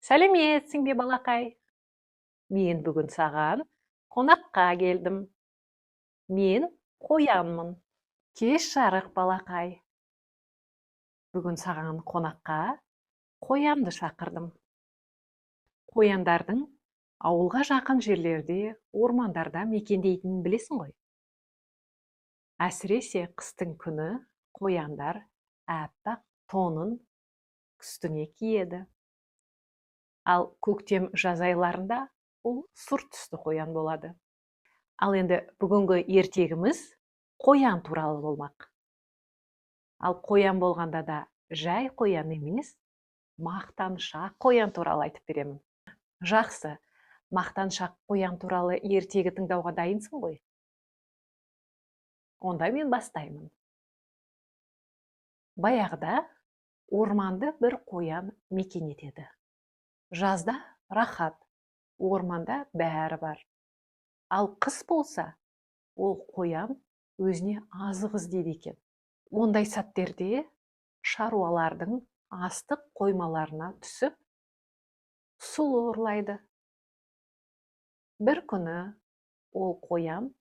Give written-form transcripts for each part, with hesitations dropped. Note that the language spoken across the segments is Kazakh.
Сәлеметсің бе, балақай? Мен бүгін саған қонаққа келдім. Мен қоянмын. Кеш жарық, балақай. Бүгін саған қонаққа қоянды шақырдым. Қояндардың ауылға жақын жерлерде, ормандарда мекендейтінін білесің ғой. Әсіресе қыстың күні қояндар аппақ тонын үстіне киеді. Ал көктем жаз айларында ол сұр түсті қоян болады. Ал енді бүгінгі ертегіміз қоян туралы болмақ. Ал қоян болғанда да жай қоян емес, мақтаншақ қоян туралы айтып беремін. Жақсы, мақтаншақ қоян туралы ертегі тыңдауға дайынсың ғой? Онда мен бастаймын. Баяғыда орманды бір қоян мекен етеді. Жазда рахат, орманда бәрі бар. Ал қыс болса, ол қоян өзіне азық іздейді екен. Ондай сәттерде шаруалардың астық қоймаларына түсіп, сұлы ұрлайды. Бір күні ол қоян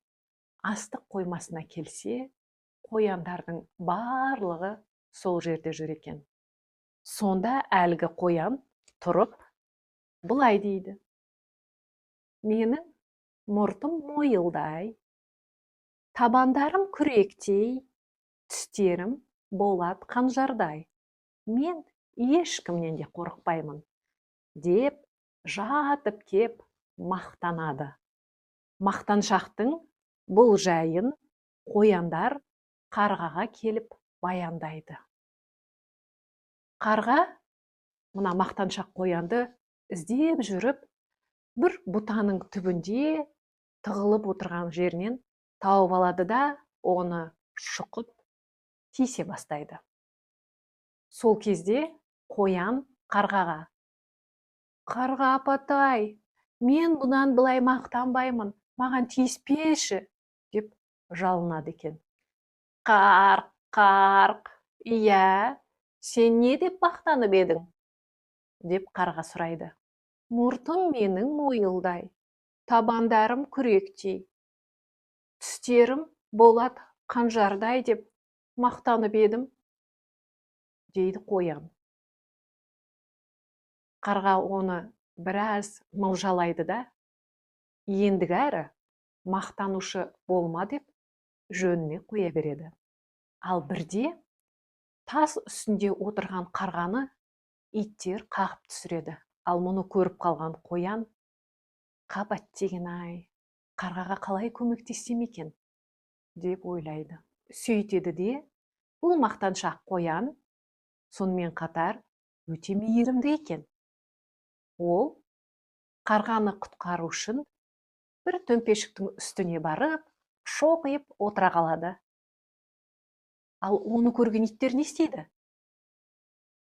астық қоймасына келсе, қояндардың барлығы сол жерде жүр екен. Сонда әлгі қоян тұрып, былай дейді: менің мұртым мойылдай, табандарым күректей, тістерім болат қанжардай. Мен ешкімнен де қорықпаймын, деп жатып кеп мақтанады. Мақтаншақтың бұл жайын қояндар қарғаға келіп баяндайды. Қарға мына мақтаншақ қоянды іздеп жүріп, бір бұтаның түбінде тығылып отырған жерінен тауып алады да, оны шұқып тисе бастайды. Сол кезде қоян қарғаға: қарға апатай, мен бұнан былай мақтанбаймын, маған тиіспеші, деп жалынады екен. Қарқ, қарқ, иә, сен не деп мақтанып едің? Деп қарға сұрайды. Мұртым менің мойылдай, табандарым күректей, тістерім болат қанжардай деп мақтанып едім, дейді қоян. Қарға оны біраз мылжалайды да, ендігі әрі мақтанушы болма деп жөніне қоя береді. Ал бірде тас үстінде отырған қарғаны иттер қағып түсіреді. Ал мұны көріп қалған қоян: қап аттеген-ай, қарғаға қалай көмектессем екен, деп ойлайды. Сөйтеді де, бұл мақтаншақ қоян сонымен қатар өте мейірімді екен. Ол қарғаны құтқару үшін бір төмпешіктің үстіне барып, шоқиып отыра қалады. Ал оны көрген иттер не істейді?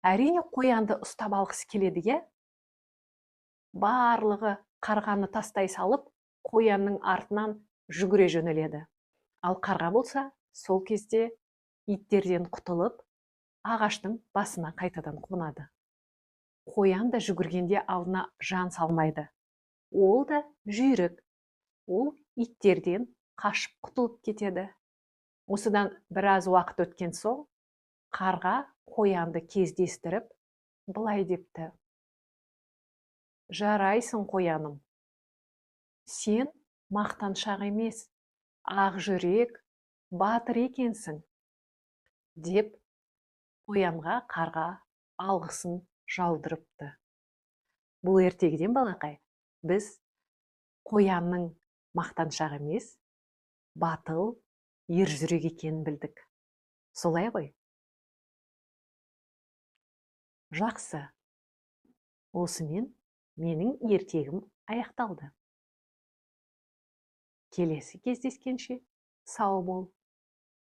Әрине қоянды ұстап алғысы келеді, иә? Барлығы қарғаны тастай салып, қоянның артынан жүгіре жөнеледі. Ал қарға болса, сол кезде иттерден құтылып, ағаштың басына қайтадан қонады. Қоян да жүгіргенде алдына жан салмайды. Ол да жүйрік. Ол иттерден қашып құтылып кетеді. Осыдан біраз уақыт өткен соң, қарға қоянды кездестіріп, былай депті: жарайсың, қояным. Сен мақтаншақ емес, ақ жүрек, батыр екенсің, деп қоянға қарға алғысын жаудырыпты. Бұл ертегіден, балақай, біз қоянның мақтаншақ емес, батыл, ержүрек екенін білдік. Солай ғой? Жақсы. Осымен менің ертегім аяқталды. Келесі кездескенше сау бол.